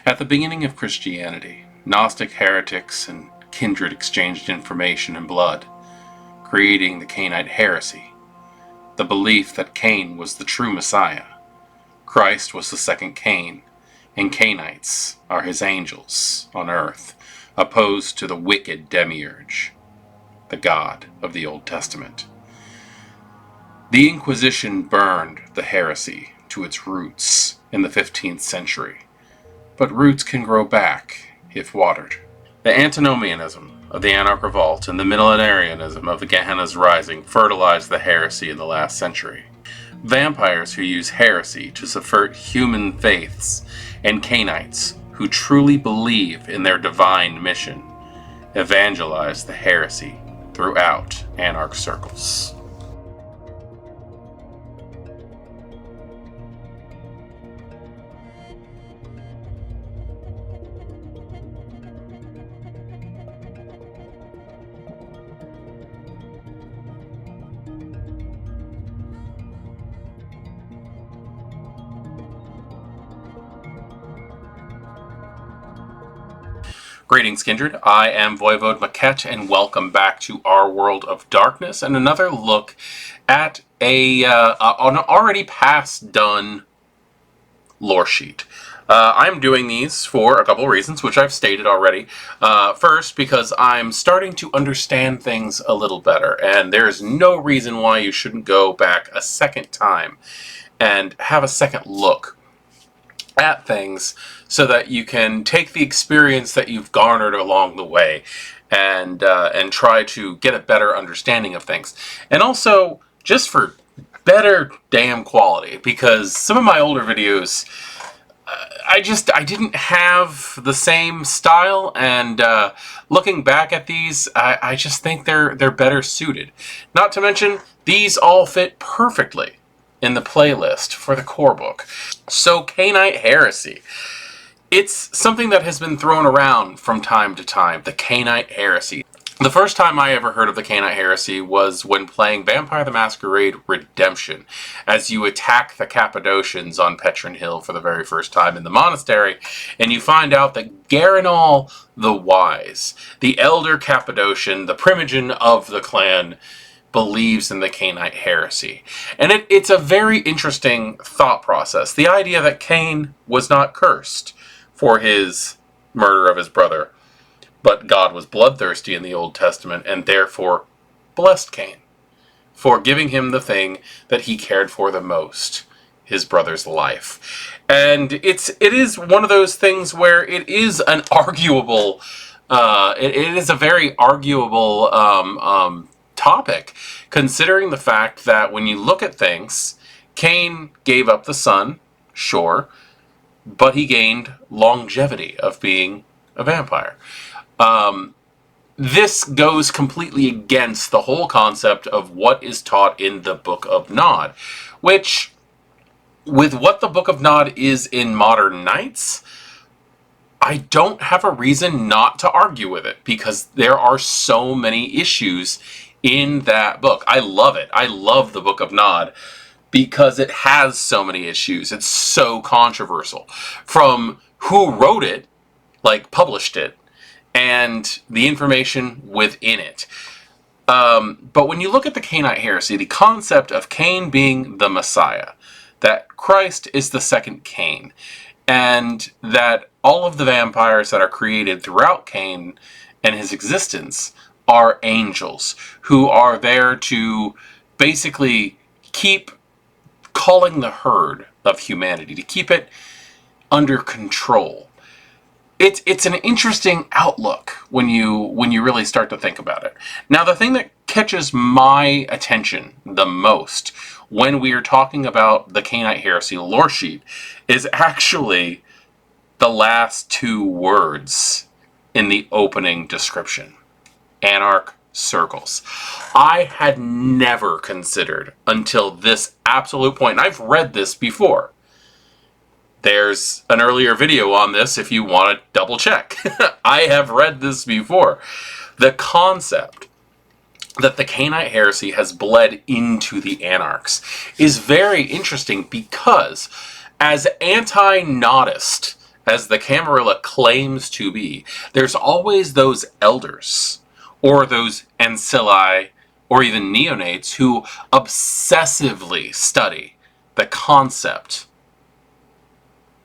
At the beginning of Christianity, Gnostic heretics and kindred exchanged information and blood, creating the Cainite Heresy, the belief that Cain was the true Messiah, Christ was the second Cain, and Cainites are his angels on earth, opposed to the wicked demiurge, the God of the Old Testament. The Inquisition burned the heresy to its roots in the 15th century, but roots can grow back if watered. The antinomianism of the Anarch Revolt and the millenarianism of the Gehenna's Rising fertilized the heresy in the last century. Vampires who use heresy to subvert human faiths, and Cainites who truly believe in their divine mission, evangelize the heresy throughout Anarch circles. Greetings, Kindred. I am voivodemekhet, and welcome back to our World of Darkness and another look at an already past done Loresheet. I'm doing these for a couple of reasons, which I've stated already. First, because I'm starting to understand things a little better, and there is no reason why you shouldn't go back a second time and have a second look at things so that you can take the experience that you've garnered along the way and try to get a better understanding of things. And also, just for better damn quality, because some of my older videos, I didn't have the same style, and looking back at these, I just think they're better suited. Not to mention, these all fit perfectly in the playlist for the core book. So, Cainite Heresy. It's something that has been thrown around from time to time, the Cainite Heresy. The first time I ever heard of the Cainite Heresy was when playing Vampire the Masquerade Redemption, as you attack the Cappadocians on Petrin Hill for the very first time in the monastery, and you find out that Garanol the Wise, the elder Cappadocian, the primogen of the clan, believes in the Cainite Heresy. And it's a very interesting thought process. The idea that Cain was not cursed for his murder of his brother, but God was bloodthirsty in the Old Testament and therefore blessed Cain for giving him the thing that he cared for the most, his brother's life. And it is one of those things where it is an arguable, it is a very arguable topic, considering the fact that when you look at things, Cain gave up the son, sure, but he gained longevity of being a vampire. This goes completely against the whole concept of what is taught in the Book of Nod, which, with what the Book of Nod is in modern nights, I don't have a reason not to argue with it, because there are so many issues in that book. I love it. I love the Book of Nod because it has so many issues. It's so controversial. From who wrote it, like published it, and the information within it. But when you look at the Cainite Heresy, the concept of Cain being the Messiah, that Christ is the second Cain, and that all of the vampires that are created throughout Cain and his existence are angels who are there to basically keep calling the herd of humanity, to keep it under control. It's an interesting outlook when you really start to think about it. Now, the thing that catches my attention the most when we are talking about the Cainite Heresy Loresheet is actually the last two words in the opening description. Anarch circles. I had never considered until this absolute point, and I've read this before. There's an earlier video on this if you want to double check. I have read this before. The concept that the Cainite Heresy has bled into the Anarchs is very interesting because, as anti-Nodist as the Camarilla claims to be, there's always those elders, or those ancilli, or even neonates who obsessively study the concept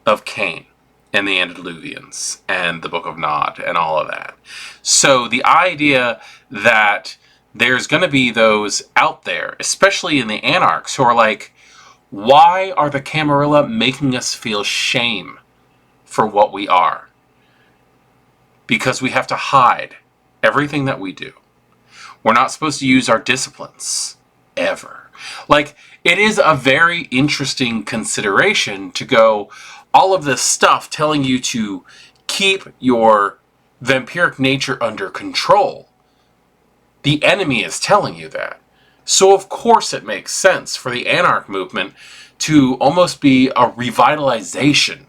of Cain and the Antediluvians and the Book of Nod and all of that. So the idea that there's going to be those out there, especially in the anarchs, who are like, why are the Camarilla making us feel shame for what we are? Because we have to hide everything that we do. We're not supposed to use our disciplines, ever. Like, it is a very interesting consideration to go, all of this stuff telling you to keep your vampiric nature under control. The enemy is telling you that. So of course it makes sense for the Anarch movement to almost be a revitalization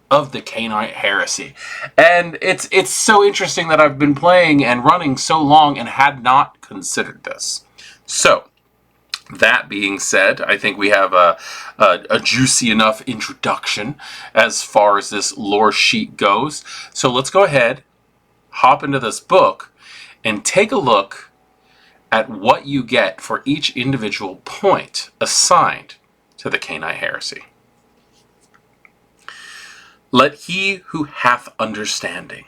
of the Cainite Heresy. And it's so interesting that I've been playing and running so long and had not considered this. So, that being said, I think we have a juicy enough introduction as far as this lore sheet goes. So let's go ahead, hop into this book, and take a look at what you get for each individual point assigned to the Cainite Heresy. Let he who hath understanding.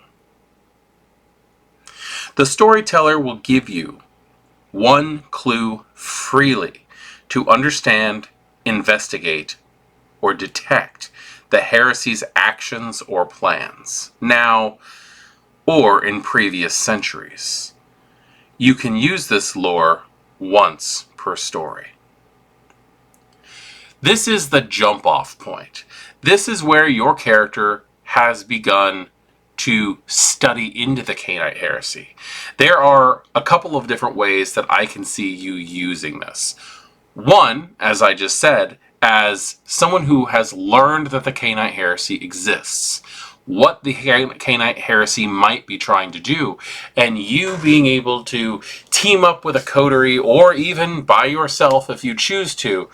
The storyteller will give you one clue freely to understand, investigate, or detect the heresy's actions or plans, now or in previous centuries. You can use this lore once per story. This is the jump-off point. This is where your character has begun to study into the Cainite Heresy. There are a couple of different ways that I can see you using this. One, as I just said, as someone who has learned that the Cainite Heresy exists, what the Cainite Heresy might be trying to do, and you being able to team up with a coterie, or even by yourself if you choose to,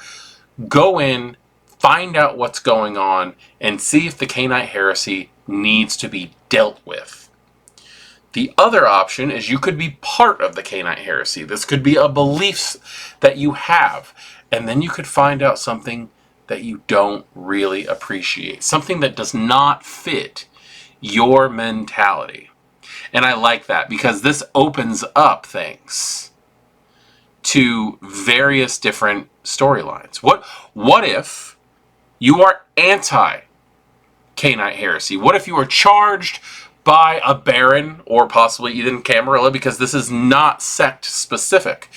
go in, find out what's going on, and see if the Cainite Heresy needs to be dealt with. The other option is you could be part of the Cainite Heresy. This could be a belief that you have, and then you could find out something that you don't really appreciate, something that does not fit your mentality. And I like that because this opens up things to various different storylines. What if you are anti-Cainite Heresy? What if you are charged by a baron, or possibly even Camarilla, because this is not sect specific?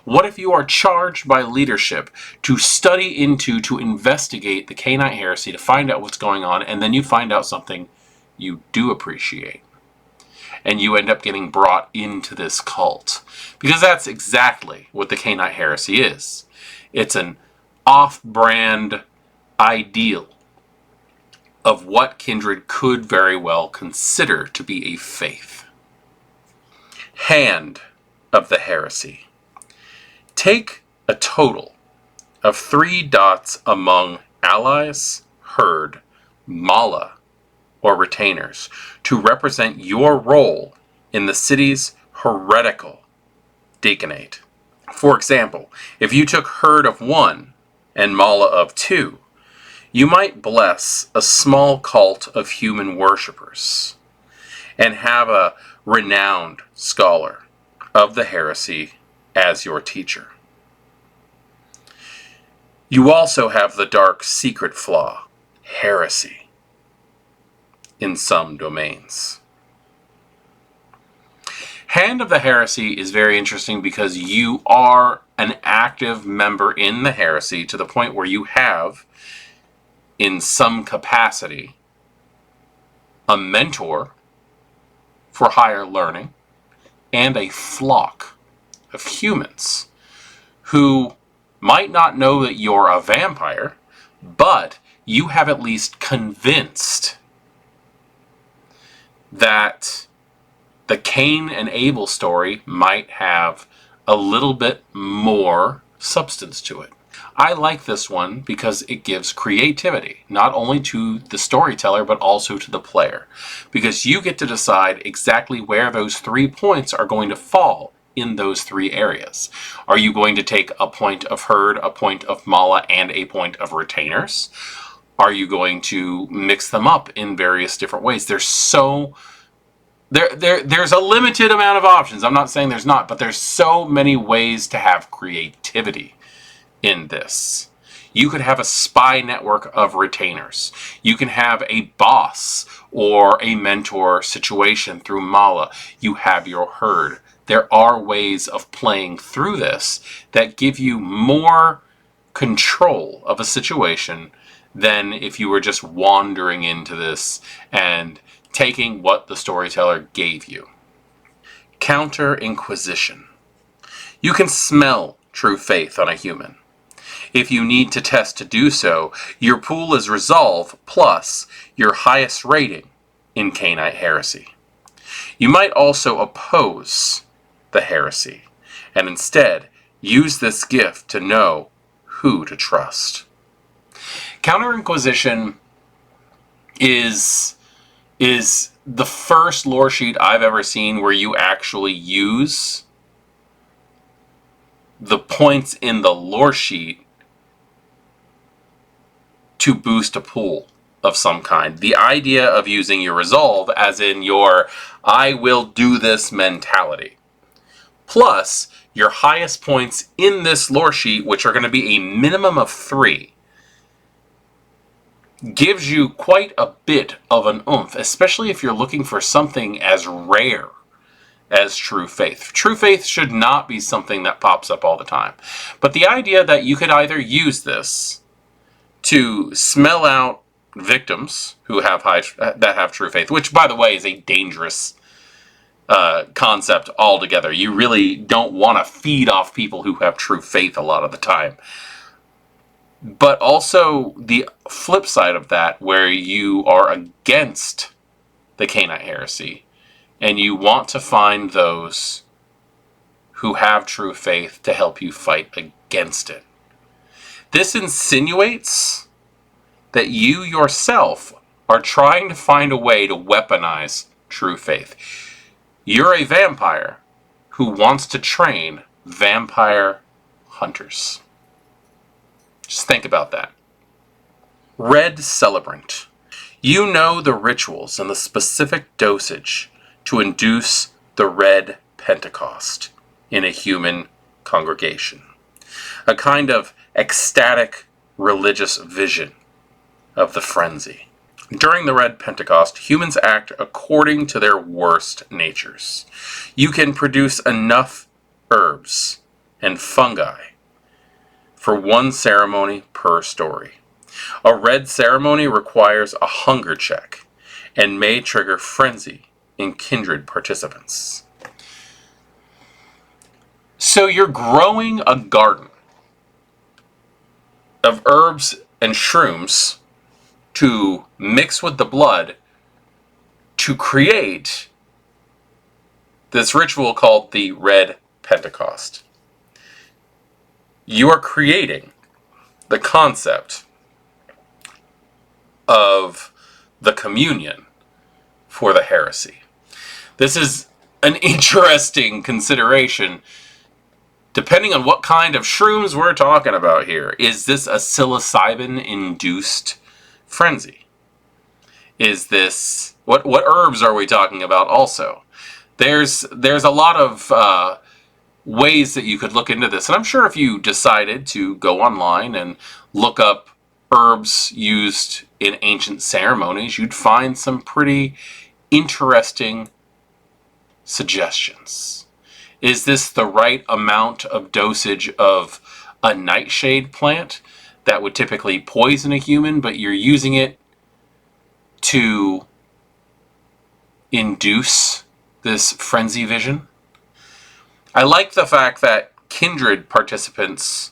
What if you are charged by leadership to study into, to investigate the Cainite Heresy, to find out what's going on, and then you find out something you do appreciate, and you end up getting brought into this cult? Because that's exactly what the Cainite Heresy is. It's an off-brand ideal of what Kindred could very well consider to be a faith. Hand of the Heresy. Take a total of 3 dots among allies, herd, mala, or retainers to represent your role in the city's heretical deaconate. For example, if you took herd of 1 and mala of 2, you might bless a small cult of human worshippers and have a renowned scholar of the heresy as your teacher. You also have the dark secret flaw, heresy, in some domains. Hand of the Heresy is very interesting because you are an active member in the heresy to the point where you have, in some capacity, a mentor for higher learning and a flock of humans who might not know that you're a vampire, but you have at least convinced that the Cain and Abel story might have a little bit more substance to it. I like this one because it gives creativity, not only to the storyteller, but also to the player. Because you get to decide exactly where those 3 points are going to fall in those 3 areas. Are you going to take a point of herd, a point of mala, and a point of retainers? Are you going to mix them up in various different ways? There's a limited amount of options. I'm not saying there's not, but there's so many ways to have creativity in this. You could have a spy network of retainers. You can have a boss or a mentor situation through Mala. You have your herd. There are ways of playing through this that give you more control of a situation than if you were just wandering into this and taking what the storyteller gave you. Counter-Inquisition. You can smell true faith on a human. If you need to test to do so, your pool is Resolve plus your highest rating in Cainite Heresy. You might also oppose the heresy, and instead use this gift to know who to trust. Counter-Inquisition is the first lore sheet I've ever seen where you actually use the points in the lore sheet to boost a pool of some kind. The idea of using your resolve as in your I will do this mentality, plus your highest points in this lore sheet, which are going to be a minimum of 3, gives you quite a bit of an oomph, especially if you're looking for something as rare as true faith. True faith should not be something that pops up all the time. But the idea that you could either use this to smell out victims who have true faith, which, by the way, is a dangerous concept altogether. You really don't want to feed off people who have true faith a lot of the time. But also the flip side of that, where you are against the Cainite Heresy, and you want to find those who have true faith to help you fight against it. This insinuates that you yourself are trying to find a way to weaponize true faith. You're a vampire who wants to train vampire hunters. Just think about that. Red Celebrant. You know the rituals and the specific dosage to induce the red Pentecost in a human congregation. A kind of ecstatic religious vision of the frenzy. During the Red Pentecost, humans act according to their worst natures. You can produce enough herbs and fungi for 1 ceremony per story. A red ceremony requires a hunger check and may trigger frenzy in kindred participants. So you're growing a garden of herbs and shrooms to mix with the blood to create this ritual called the Red Pentecost. You are creating the concept of the communion for the heresy. This is an interesting consideration depending on what kind of shrooms we're talking about here. Is this a psilocybin-induced frenzy? Is this... What herbs are we talking about also? There's a lot of ways that you could look into this. And I'm sure if you decided to go online and look up herbs used in ancient ceremonies, you'd find some pretty interesting suggestions. Is this the right amount of dosage of a nightshade plant that would typically poison a human, but you're using it to induce this frenzy vision? I like the fact that kindred participants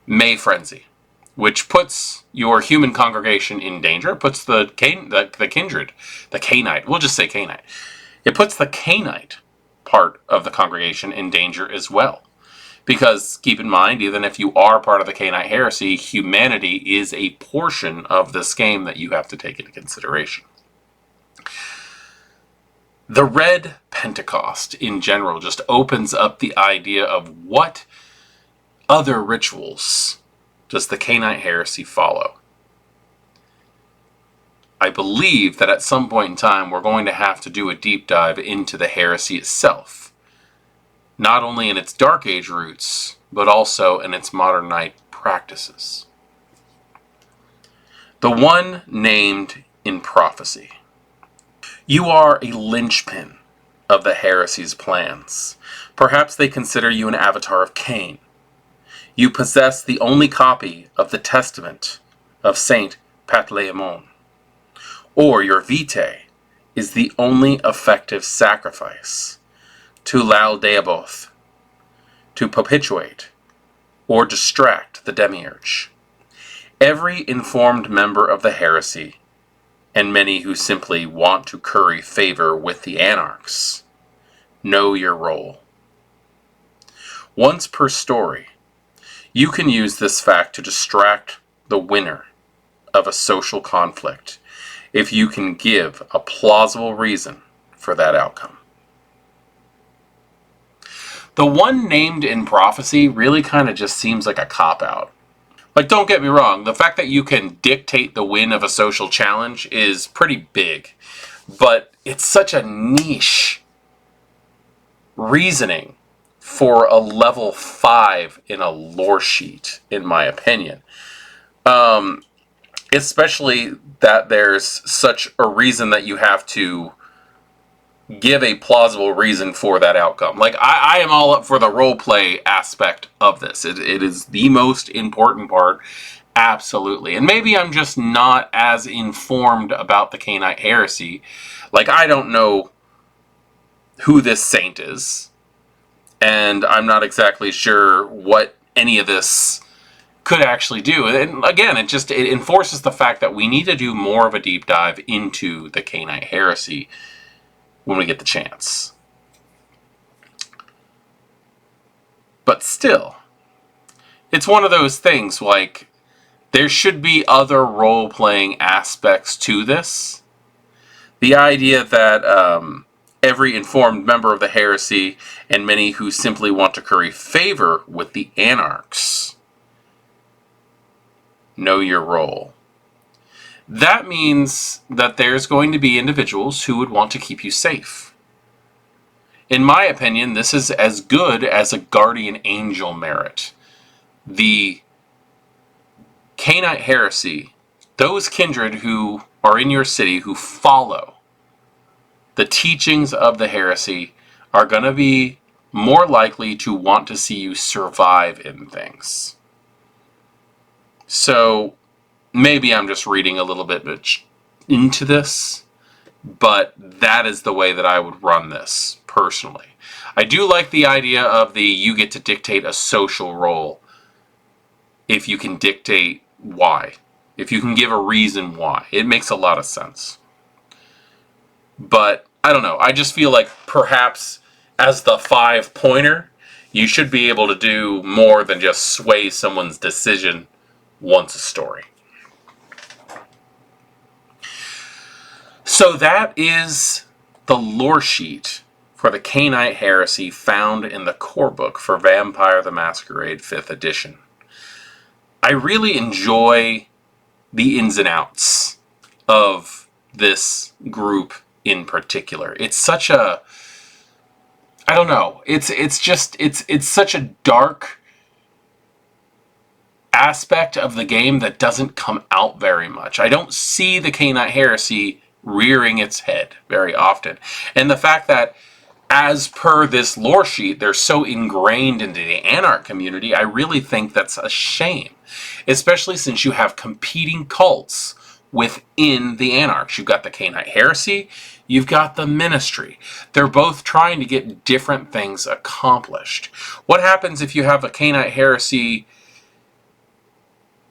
may frenzy, which puts your human congregation in danger. It puts the kindred, the Cainite, we'll just say Cainite. It puts the Cainite part of the congregation in danger as well, Because, keep in mind, even if you are part of the Cainite Heresy, humanity is a portion of this game that you have to take into consideration. The Red Pentecost, in general, just opens up the idea of what other rituals does the Cainite Heresy follow. I believe that at some point in time we're going to have to do a deep dive into the heresy itself. Not only in its Dark Age roots, but also in its modern night practices. The one named in prophecy. You are a linchpin of the heresy's plans. Perhaps they consider you an avatar of Cain. You possess the only copy of the Testament of Saint Pantaleimon. Or your vitae is the only effective sacrifice to Lal Deaboth, to perpetuate or distract the demiurge. Every informed member of the heresy, and many who simply want to curry favor with the anarchs, know your role. Once per story, you can use this fact to distract the winner of a social conflict if you can give a plausible reason for that outcome. The one named in prophecy really kind of just seems like a cop-out. Like, don't get me wrong, the fact that you can dictate the win of a social challenge is pretty big, but it's such a niche reasoning for a level 5 in a Loresheet, in my opinion. Especially that there's such a reason that you have to give a plausible reason for that outcome. Like, I am all up for the roleplay aspect of this. It is the most important part, absolutely. And maybe I'm just not as informed about the Cainite Heresy. Like, I don't know who this saint is, and I'm not exactly sure what any of this could actually do. And again, it enforces the fact that we need to do more of a deep dive into the Cainite Heresy when we get the chance. But still, it's one of those things, like, there should be other role-playing aspects to this. The idea that every informed member of the heresy and many who simply want to curry favor with the anarchs know your role. That means that there's going to be individuals who would want to keep you safe. In my opinion, this is as good as a guardian angel merit. The Cainite Heresy, those kindred who are in your city who follow the teachings of the heresy, are going to be more likely to want to see you survive in things. So, maybe I'm just reading a little bit into this, but that is the way that I would run this, personally. I do like the idea of you get to dictate a social role if you can dictate why. If you can give a reason why. It makes a lot of sense. But, I don't know, I just feel like perhaps as the 5-pointer, you should be able to do more than just sway someone's decision once a story. So that is the Loresheet for the Cainite Heresy found in the core book for Vampire the Masquerade 5th edition. I really enjoy the ins and outs of this group in particular. It's such a, I don't know, it's such a dark aspect of the game that doesn't come out very much. I don't see the Cainite Heresy rearing its head very often. And the fact that, as per this lore sheet, they're so ingrained into the Anarch community, I really think that's a shame. Especially since you have competing cults within the Anarchs. You've got the Cainite Heresy, you've got the Ministry. They're both trying to get different things accomplished. What happens if you have a Cainite Heresy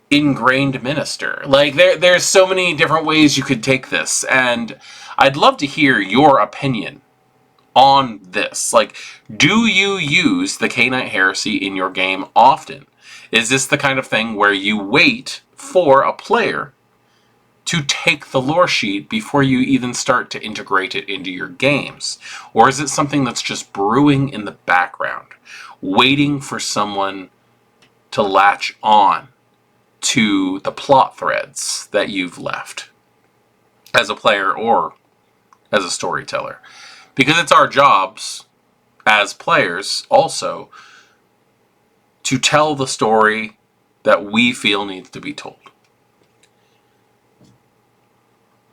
ingrained minister? Like, there's so many different ways you could take this, and I'd love to hear your opinion on this. Like, do you use the Cainite Heresy in your game often? Is this the kind of thing where you wait for a player to take the lore sheet before you even start to integrate it into your games? Or is it something that's just brewing in the background, waiting for someone to latch on to the plot threads that you've left as a player or as a storyteller? Because it's our jobs as players also to tell the story that we feel needs to be told.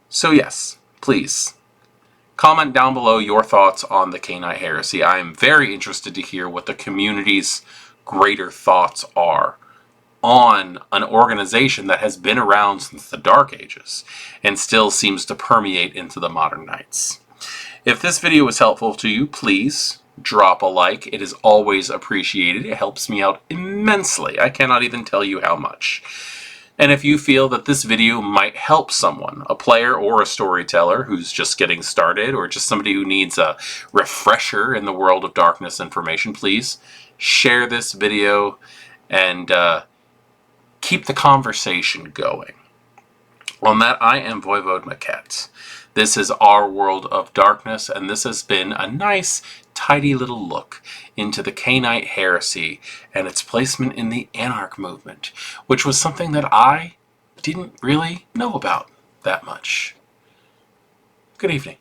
So yes, please comment down below your thoughts on the Cainite Heresy. I am very interested to hear what the community's greater thoughts are on an organization that has been around since the Dark Ages and still seems to permeate into the modern nights. If this video was helpful to you, please drop a like. It is always appreciated. It helps me out immensely. I cannot even tell you how much. And if you feel that this video might help someone, a player or a storyteller who's just getting started, or just somebody who needs a refresher in the world of darkness information, please share this video and keep the conversation going. On that, I am voivodemekhet. This is our world of darkness, and this has been a nice, tidy little look into the Cainite Heresy and its placement in the Anarch movement, which was something that I didn't really know about that much. Good evening.